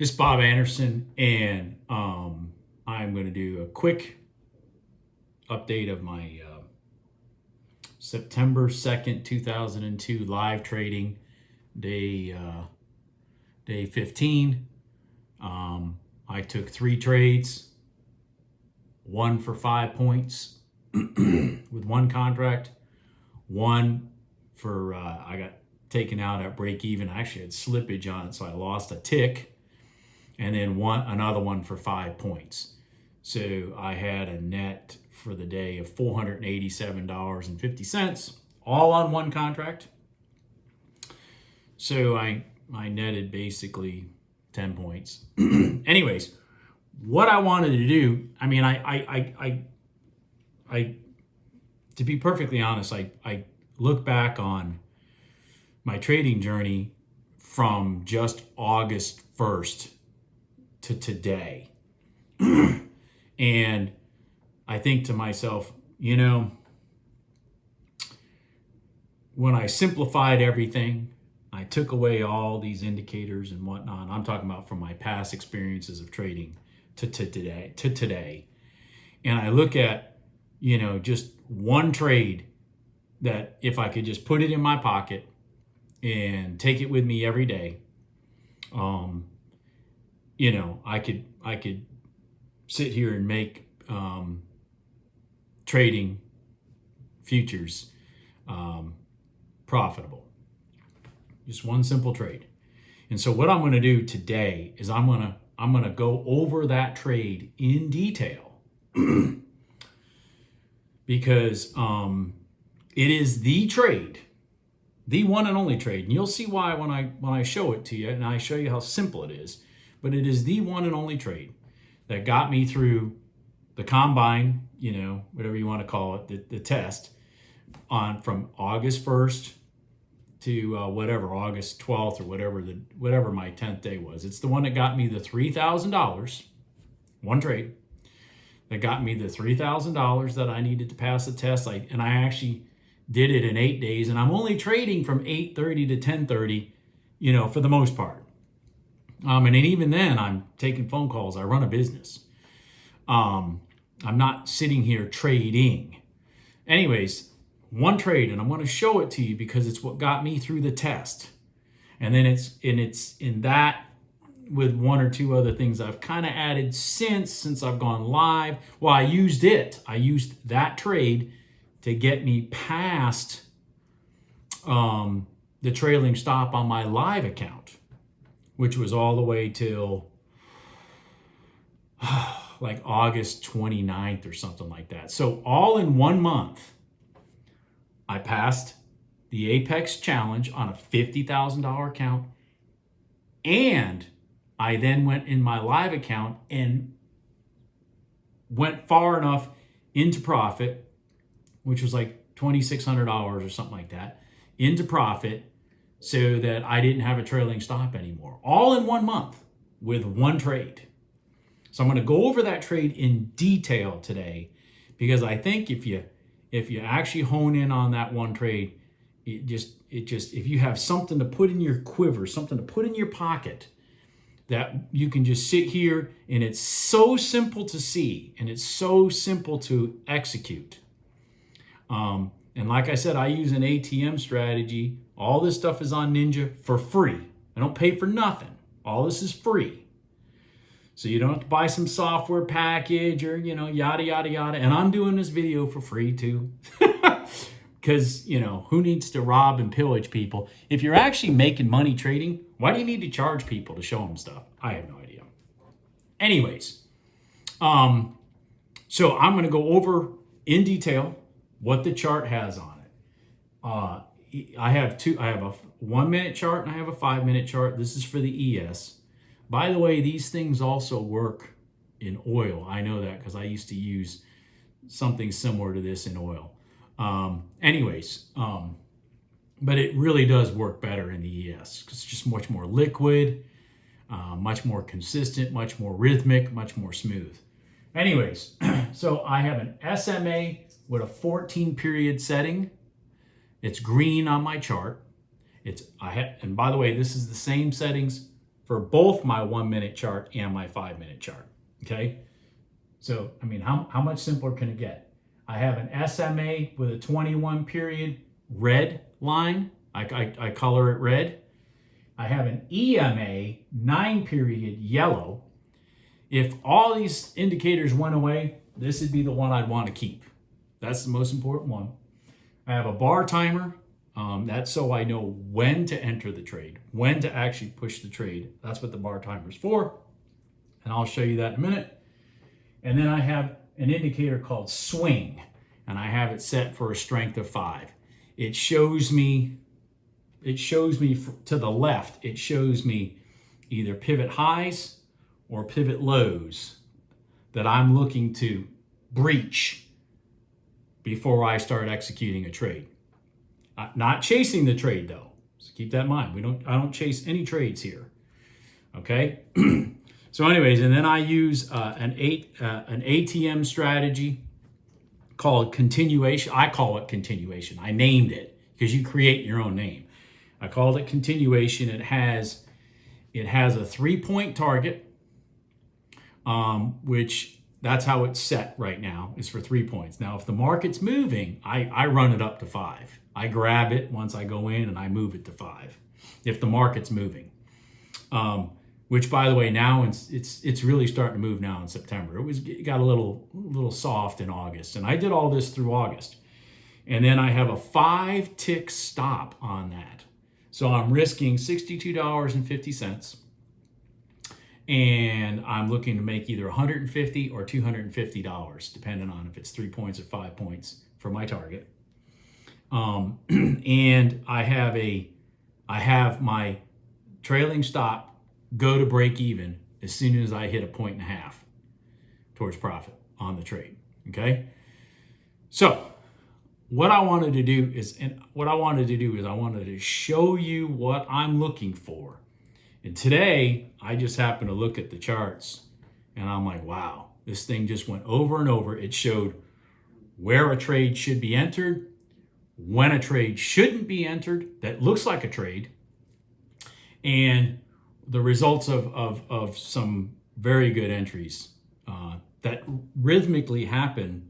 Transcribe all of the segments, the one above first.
It's Bob Anderson, and I'm going to do a quick update of my September 2nd, 2002 live trading day, day 15. I took 3 trades, one for 5 points with one contract, one for I got taken out at break even. I actually had slippage on it, so I lost a tick. And then another one for 5 points. So I had a net for the day of $487.50, all on one contract. So I netted basically 10 points. Anyways, what I wanted to do, I mean, I to be perfectly honest, I look back on my trading journey from just August 1st to today. And I think to myself, when I simplified everything, I took away all these indicators and whatnot. I'm talking about from my past experiences of trading to today. And I look at, just one trade that if I could just put it in my pocket and take it with me every day, I could sit here and make trading futures profitable. Just one simple trade. And so what I'm going to do today is I'm going to go over that trade in detail because it is the trade, the one and only trade. And you'll see why when I show it to you, and I show you how simple it is. But it is the one and only trade that got me through the combine, whatever you want to call it, the test, from August 1st to August 12th or whatever my 10th day was. It's the one that got me the $3,000, one trade, that got me the $3,000 that I needed to pass the test. And I actually did it in 8 days, and I'm only trading from 8:30 to 10:30, for the most part. And even then, I'm taking phone calls. I run a business. I'm not sitting here trading. Anyways, one trade, and I'm going to show it to you because it's what got me through the test. And then it's in that with one or two other things I've kind of added since I've gone live. Well, I used that trade to get me past the trailing stop on my live account, which was all the way till like August 29th or something like that. So all in 1 month, I passed the Apex Challenge on a $50,000 account. And I then went in my live account and went far enough into profit, which was like $2,600 or something like that, into profit, so that I didn't have a trailing stop anymore. All in 1 month with one trade. So I'm going to go over that trade in detail today, because I think if you actually hone in on that one trade, if you have something to put in your quiver, something to put in your pocket, that you can just sit here, and it's so simple to see and it's so simple to execute. And like I said, I use an ATM strategy. All this stuff is on Ninja for free. I don't pay for nothing. All this is free. So you don't have to buy some software package or, yada, yada, yada. And I'm doing this video for free too. Because, who needs to rob and pillage people? If you're actually making money trading, why do you need to charge people to show them stuff? I have no idea. Anyways, so I'm going to go over in detail what the chart has on it. I have a 1 minute chart and I have a 5 minute chart. This is for the ES. By the way, these things also work in oil. I know that because I used to use something similar to this in oil. But it really does work better in the ES because it's just much more liquid, much more consistent, much more rhythmic, much more smooth. Anyways, so I have an SMA with a 14 period setting. It's green on my chart. And by the way, this is the same settings for both my 1 minute chart and my 5 minute chart. Okay. So, I mean, how much simpler can it get? I have an SMA with a 21 period red line. I color it red. I have an EMA 9 period yellow. If all these indicators went away, this would be the one I'd want to keep. That's the most important one. I have a bar timer. That's so I know when to enter the trade, when to actually push the trade. That's what the bar timer is for. And I'll show you that in a minute. And then I have an indicator called swing, and I have it set for a strength of 5. It shows me to the left, it shows me either pivot highs or pivot lows that I'm looking to breach before I start executing a trade. Not chasing the trade though. So keep that in mind. I don't chase any trades here. Okay? So anyways, and then I use an ATM strategy called continuation. I call it continuation. I named it because you create your own name. I called it continuation. It has a 3-point target, which that's how it's set right now, is for 3 points. Now, if the market's moving, I run it up to 5. I grab it once I go in and I move it to 5 if the market's moving. Which, by the way, now it's really starting to move now in September. It got a little soft in August, and I did all this through August. And then I have a 5-tick stop on that. So I'm risking $62.50, and I'm looking to make either $150 or $250, depending on if it's 3 points or 5 points for my target. And I have my trailing stop go to break even as soon as I hit a 1.5 towards profit on the trade. Okay. So what I wanted to do is I wanted to show you what I'm looking for. And today I just happened to look at the charts and I'm like, wow, this thing just went over and over. It showed where a trade should be entered, when a trade shouldn't be entered that looks like a trade, and the results of some very good entries that rhythmically happen,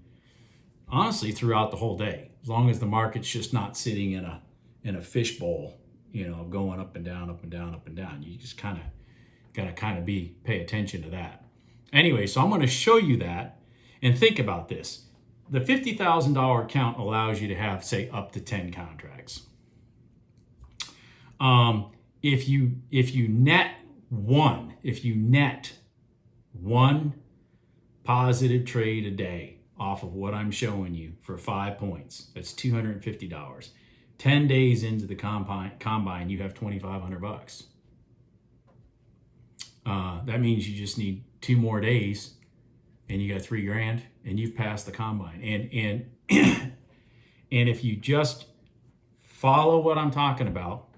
honestly, throughout the whole day, as long as the market's just not sitting in a fishbowl, going up and down, up and down, up and down. You just gotta pay attention to that. Anyway, so I'm going to show you that, and think about this. The $50,000 account allows you to have, say, up to 10 contracts. If you net one positive trade a day off of what I'm showing you for 5 points, that's $250. 10 days into the combine, you have $2,500. That means you just need 2 more days, and you got $3,000, and you've passed the combine. And and if you just follow what I'm talking about,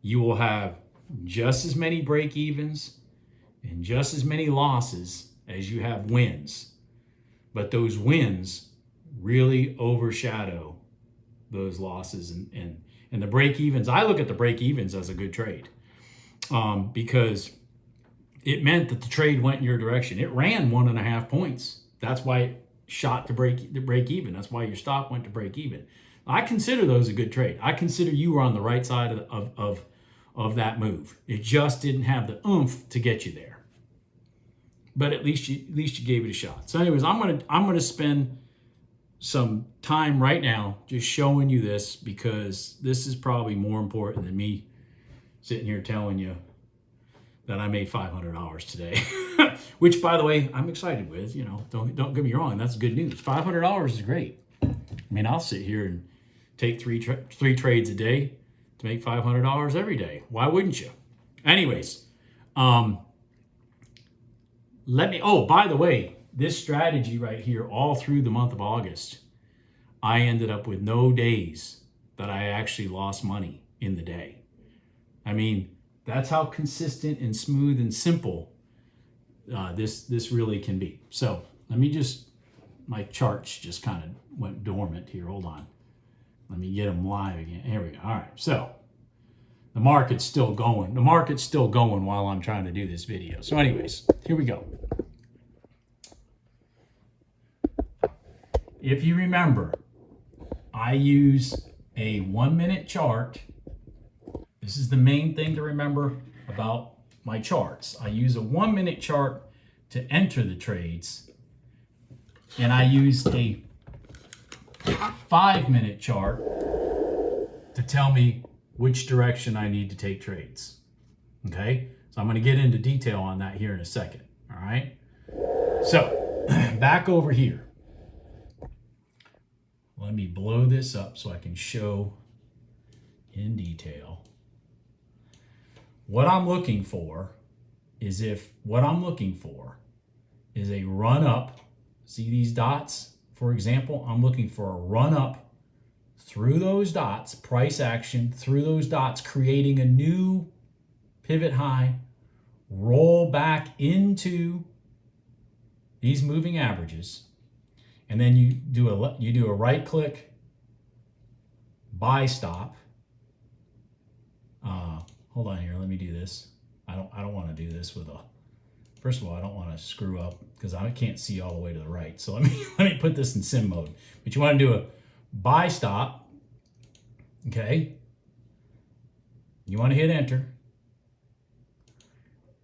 you will have just as many break evens and just as many losses as you have wins. But those wins really overshadow those losses and the break evens. I look at the break evens as a good trade because it meant that the trade went in your direction. It ran 1.5 points. That's why it shot to break even. That's why your stop went to break even. I consider those a good trade. I consider you were on the right side of that move. It just didn't have the oomph to get you there. But at least you gave it a shot. So anyways, I'm gonna spend some time right now just showing you this, because this is probably more important than me sitting here telling you that I made $500 today. Which, by the way, I'm excited with. Don't get me wrong, that's good news. $500 is great. I mean, I'll sit here and take three trades a day to make $500 every day. Why wouldn't you? Anyways, by the way, this strategy right here, all through the month of August, I ended up with no days that I actually lost money in the day. I mean, that's how consistent and smooth and simple this really can be. So let me my charts just kind of went dormant here. Hold on. Let me get them live again. Here we go. All right. So The market's still going. The market's still going while I'm trying to do this video. So anyways, here we go. If you remember, I use a 1-minute chart. This is the main thing to remember about my charts. I use a 1-minute chart to enter the trades, and I use a 5-minute chart to tell me which direction I need to take trades. Okay, so I'm going to get into detail on that here in a second. All right, so back over here. Let me blow this up so I can show in detail. What I'm looking for is a run up. See these dots? For example, I'm looking for a run up through those dots, price action through those dots, creating a new pivot high, roll back into these moving averages. And then you do a right click, buy stop. Hold on here, let me do this. I don't want to do this with a. First of all, I don't want to screw up because I can't see all the way to the right. So let me put this in sim mode. But you want to do a buy stop. Okay. You want to hit enter.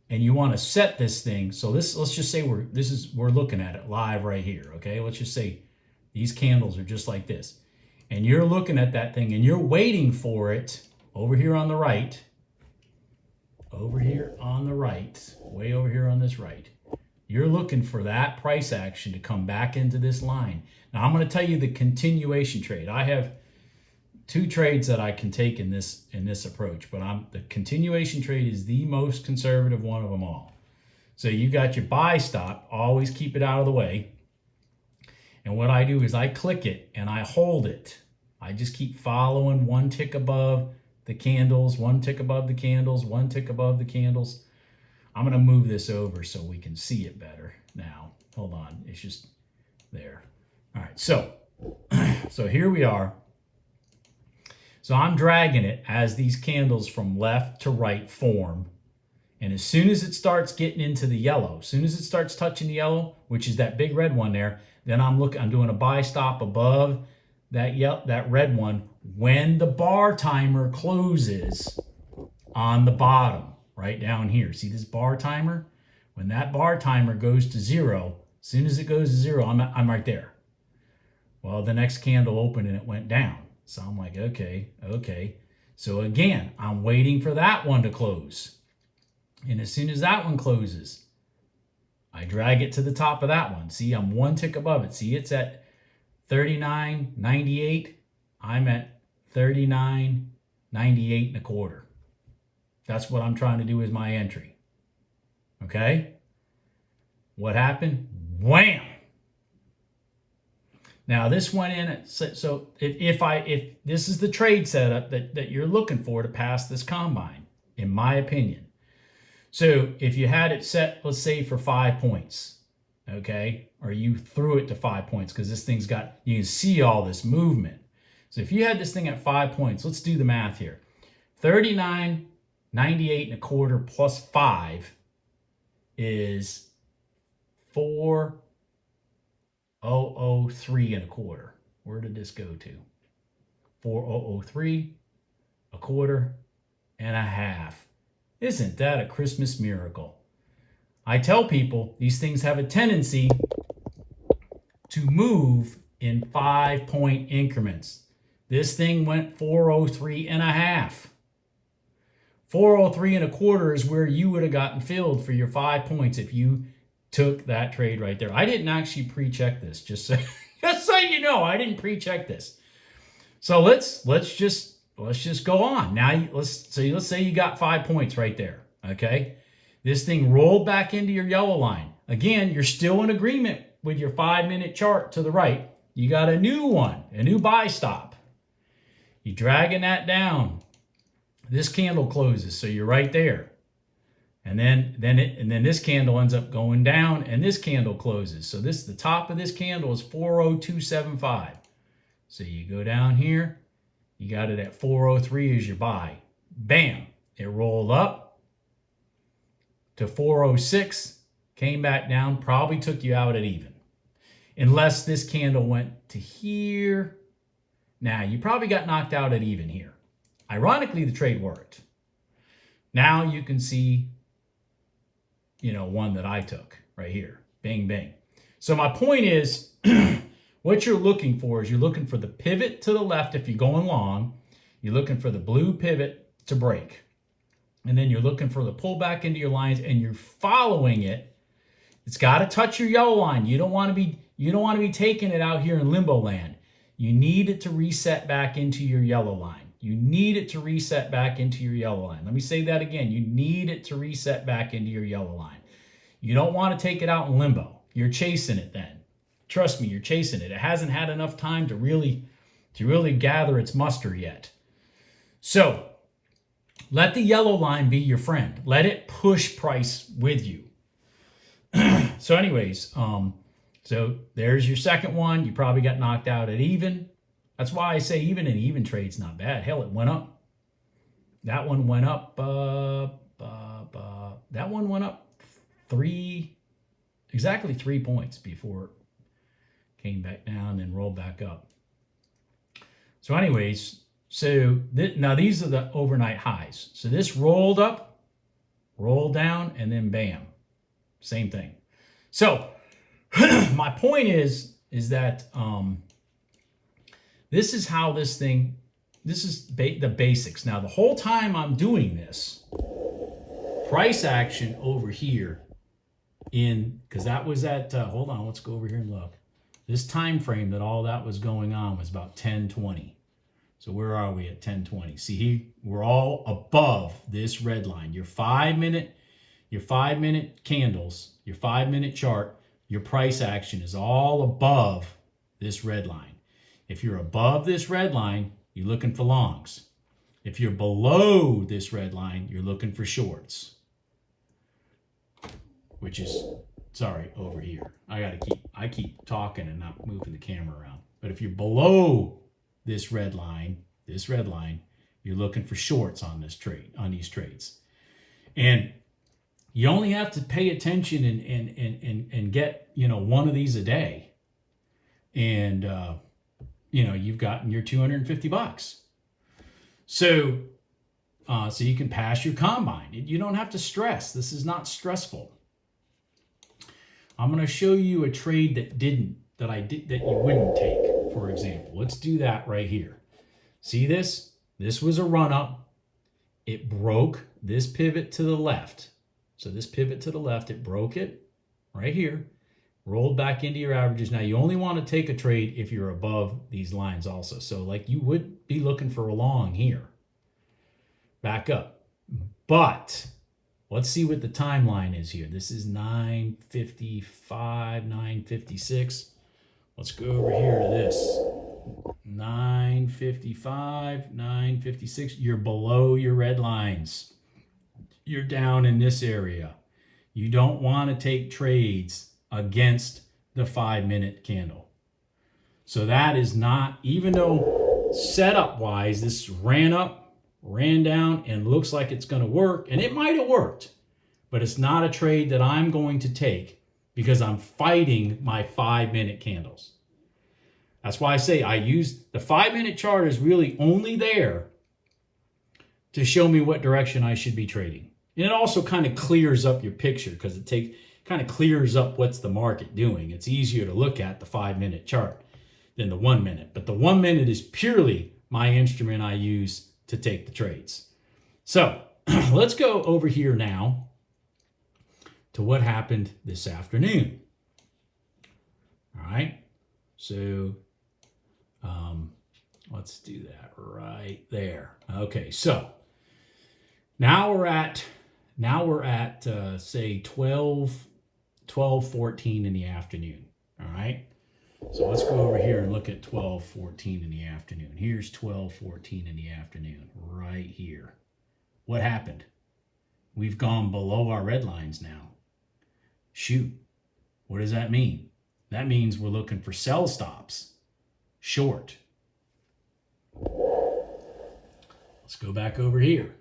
And you want to set this thing. So let's just say we're looking at it live right here. Okay, let's just say these candles are just like this, and you're looking at that thing and you're waiting for it over here on the right, way over here on this right. You're looking for that price action to come back into this line. Now I'm going to tell you the continuation trade. I have 2 trades that I can take in this approach, but the continuation trade is the most conservative one of them all. So you got your buy stop, always keep it out of the way. And what I do is I click it and I hold it. I just keep following one tick above the candles, one tick above the candles, one tick above the candles. I'm going to move this over so we can see it better now. Hold on, it's just there. All right, so here we are. So I'm dragging it as these candles from left to right form. And as soon as it starts getting into the yellow, as soon as it starts touching the yellow, which is that big red one there, then I'm doing a buy stop above that red one when the bar timer closes on the bottom, right down here. See this bar timer? When that bar timer goes to 0, as soon as it goes to 0, I'm right there. Well, the next candle opened and it went down. So I'm like, okay. So again, I'm waiting for that one to close. And as soon as that one closes, I drag it to the top of that one. See, I'm one tick above it. See, it's at 39.98. I'm at 39.98 and a quarter. That's what I'm trying to do as my entry. Okay? What happened? Wham! Now this went in, so if this is the trade setup that you're looking for to pass this combine, in my opinion. So if you had it set, let's say for 5 points, okay, or you threw it to 5 points because this thing's got, you can see all this movement. So if you had this thing at 5 points, let's do the math here. 39.98 and a quarter plus 5 is 4,003 and a quarter. Where did this go to? 4,003, a quarter and a half. Isn't that a Christmas miracle? I tell people these things have a tendency to move in 5-point increments. This thing went 403 and a half. 403 and a quarter is where you would have gotten filled for your 5 points if you took that trade right there. I didn't actually pre-check this, just so you know, I didn't pre-check this. So let's just go on. Now let's say you got 5 points right there. Okay, this thing rolled back into your yellow line. Again, you're still in agreement with your 5-minute chart to the right. You got a new one, a new buy stop. You're dragging that down. This candle closes, so you're right there. And then this candle ends up going down, and this candle closes. So the top of this candle is 40275. So you go down here, you got it at 403 as your buy. bam, it rolled up to 406, came back down, probably took you out at even. Unless this candle went to here. Now, you probably got knocked out at even here. Ironically, the trade worked. Now you can see, one that I took right here. Bang, bang. So my point is, what you're looking for is you're looking for the pivot to the left if you're going long. You're looking for the blue pivot to break. And then you're looking for the pullback into your lines and you're following it. It's got to touch your yellow line. You don't want to be taking it out here in limbo land. You need it to reset back into your yellow line. You need it to reset back into your yellow line. Let me say that again. You need it to reset back into your yellow line. You don't want to take it out in limbo. You're chasing it then. Trust me, you're chasing it. It hasn't had enough time to really gather its muster yet. So let the yellow line be your friend. Let it push price with you. So anyways, so there's your second one. You probably got knocked out at even. That's why I say even an even trade's not bad. Hell, it went up. That one went up. That one went up exactly 3 points before it came back down and rolled back up. So anyways, now these are the overnight highs. So this rolled up, rolled down, and then bam, same thing. So my point is that this is how this is the basics. Now, the whole time I'm doing this, price action over here because that was at, hold on, let's go over here and look. This time frame that all that was going on was about 10:20. So where are we at 10:20? See, we're all above this red line. Your 5 minute candles, your 5 minute chart, your price action is all above this red line. If you're above this red line, you're looking for longs. If you're below this red line, you're looking for shorts. Which is, over here. I keep talking and not moving the camera around. But if you're below this red line, you're looking for shorts on these trades. And you only have to pay attention and get, one of these a day. And, you've gotten your $250. So you can pass your combine. You don't have to stress. This is not stressful. I'm going to show you a trade that you wouldn't take, for example. Let's do that right here. See this? This was a run up. It broke this pivot to the left. So this pivot to the left, it broke it right here, rolled back into your averages. Now you only want to take a trade if you're above these lines also. So like you would be looking for a long here. Back up. But let's see what the timeline is here. This is 9:55, 9:56. Let's go over here to this. 9:55, 9:56. You're below your red lines. You're down in this area. You don't want to take trades against the 5 minute candle. So that is not, even though setup wise, this ran up, ran down, and looks like it's going to work, and it might have worked, but it's not a trade that I'm going to take because I'm fighting my 5 minute candles. That's why I say I use the 5 minute chart is really only there to show me what direction I should be trading. And it also kind of clears up your picture because it kind of clears up what's the market doing. It's easier to look at the 5 minute chart than the 1 minute. But the 1 minute is purely my instrument I use to take the trades. So let's go over here now to what happened this afternoon. All right. So let's do that right there. Okay. So now we're at say 12:14 in the afternoon. All right. So let's go over here and look at 12:14 in the afternoon. Here's 12:14 in the afternoon right here. What happened? We've gone below our red lines now. Shoot. What does that mean? That means we're looking for sell stops. Short. Let's go back over here.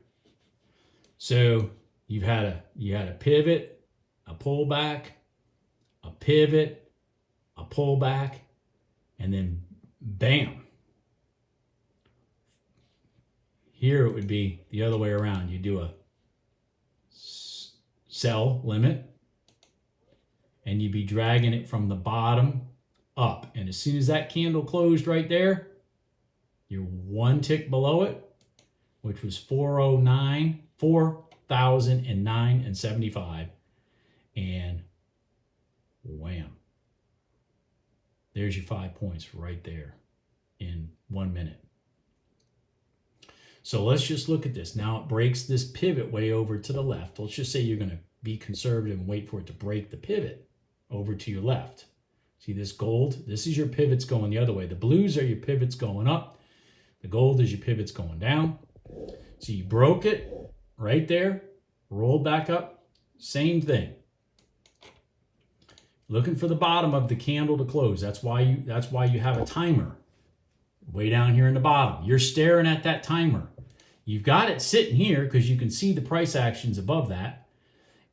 So you had a pivot, a pullback, a pivot, a pullback, and then bam. Here it would be the other way around. You do a sell limit, and you'd be dragging it from the bottom up. And as soon as that candle closed right there, you're one tick below it, which was 4,009.75. And wham. There's your 5 points right there in 1 minute. So let's just look at this. Now it breaks this pivot way over to the left. Let's just say you're going to be conservative and wait for it to break the pivot over to your left. See this gold? This is your pivots going the other way. The blues are your pivots going up. The gold is your pivots going down. So you broke it right there, rolled back up, same thing. Looking for the bottom of the candle to close. That's why you have a timer way down here in the bottom. You're staring at that timer. You've got it sitting here because you can see the price actions above that.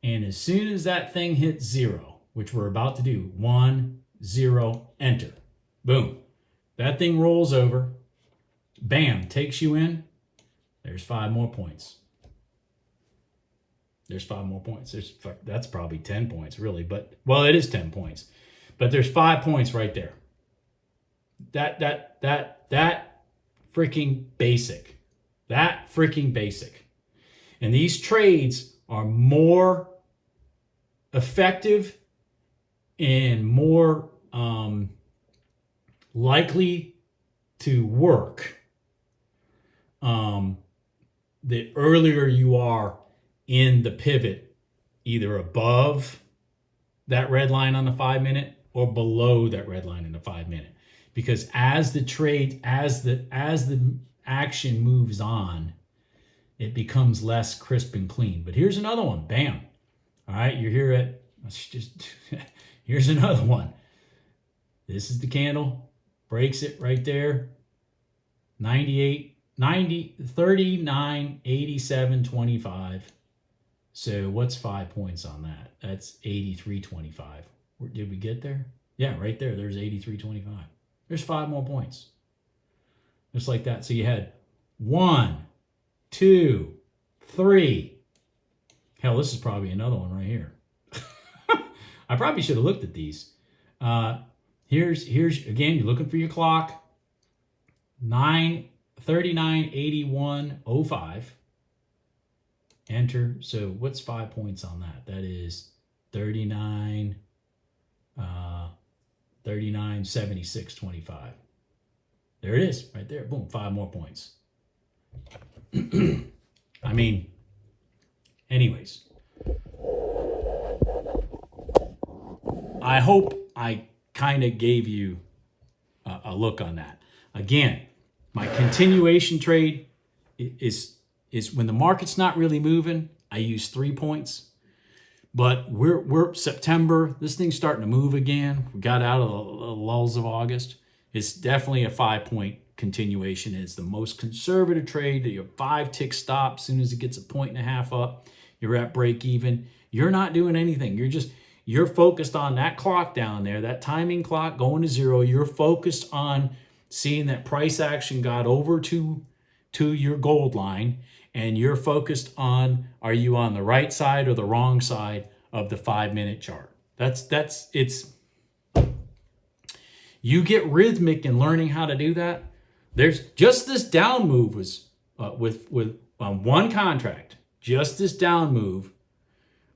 And as soon as that thing hits 0, which we're about to do, 1, 0, enter. Boom. That thing rolls over. Bam, takes you in. There's 5 more points. There's 5 more points. That's probably 10 points, really. But, well, it is 10 points. But there's 5 points right there. That freaking basic. That freaking basic. And these trades are more effective and more likely to work the earlier you are in the pivot, either above that red line on the 5 minute or below that red line in the 5 minute. Because as the trade, as the action moves on, it becomes less crisp and clean. But here's another one. Bam. All right, you're here at, let's just, here's another one. This is the candle, breaks it right there. 39.87.25. So what's 5 points on that? That's 83.25. Did we get there? Yeah, right there. There's 83.25. There's 5 more points. Just like that. So you had 1, 2, 3. Hell, this is probably another one right here. I probably should have looked at these. Here's again, you're looking for your clock. 39.81.05. Enter. So what's 5 points on that? That is 39.76.25. There it is, right there. Boom, 5 more points. I mean, anyways, I hope I kind of gave you a look on that. Again, my continuation trade is when the market's not really moving, I use 3 points. But we're September. This thing's starting to move again. We got out of the lulls of August. It's definitely a 5 point continuation. It's the most conservative trade. Your 5 tick stop. As soon as it gets a 1.5 up, you're at break even. You're not doing anything. You're focused on that clock down there, that timing clock going to 0. You're focused on seeing that price action got over to your gold line, and you're focused on, are you on the right side or the wrong side of the 5 minute chart? You get rhythmic in learning how to do that. There's just this down move was with one contract. Just this down move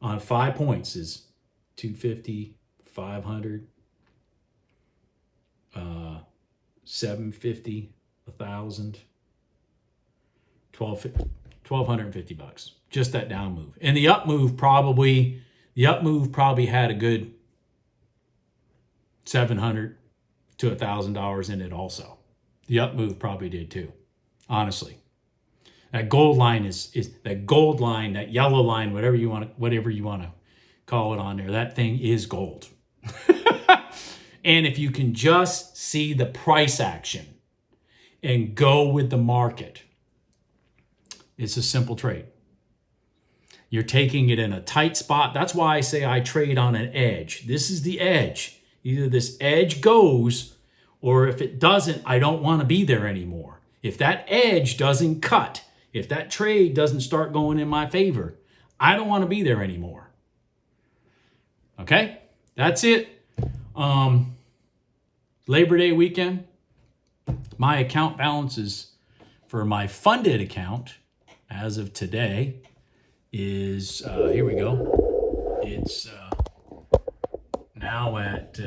on 5 points is 250, 500, 750, 1,000, 1,250 bucks. Just that down move. And the up move probably had a good $700 to $1,000 in it also. The up move probably did too, honestly. That gold line is that gold line, that yellow line, whatever you want to call it on there. That thing is gold. And if you can just see the price action and go with the market, it's a simple trade. You're taking it in a tight spot. That's why I say I trade on an edge. This is the edge. Either this edge goes, or if it doesn't, I don't want to be there anymore. If that edge doesn't cut, if that trade doesn't start going in my favor, I don't want to be there anymore. Okay? That's it. Labor Day weekend. My account balances for my funded account as of today is, here we go. It's now at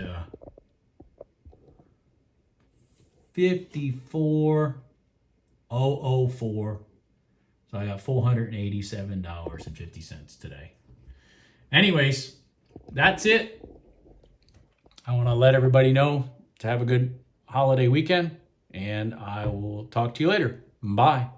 54,004. So I got $487.50 today. Anyways, that's it. I want to let everybody know to have a good holiday weekend, and I will talk to you later. Bye.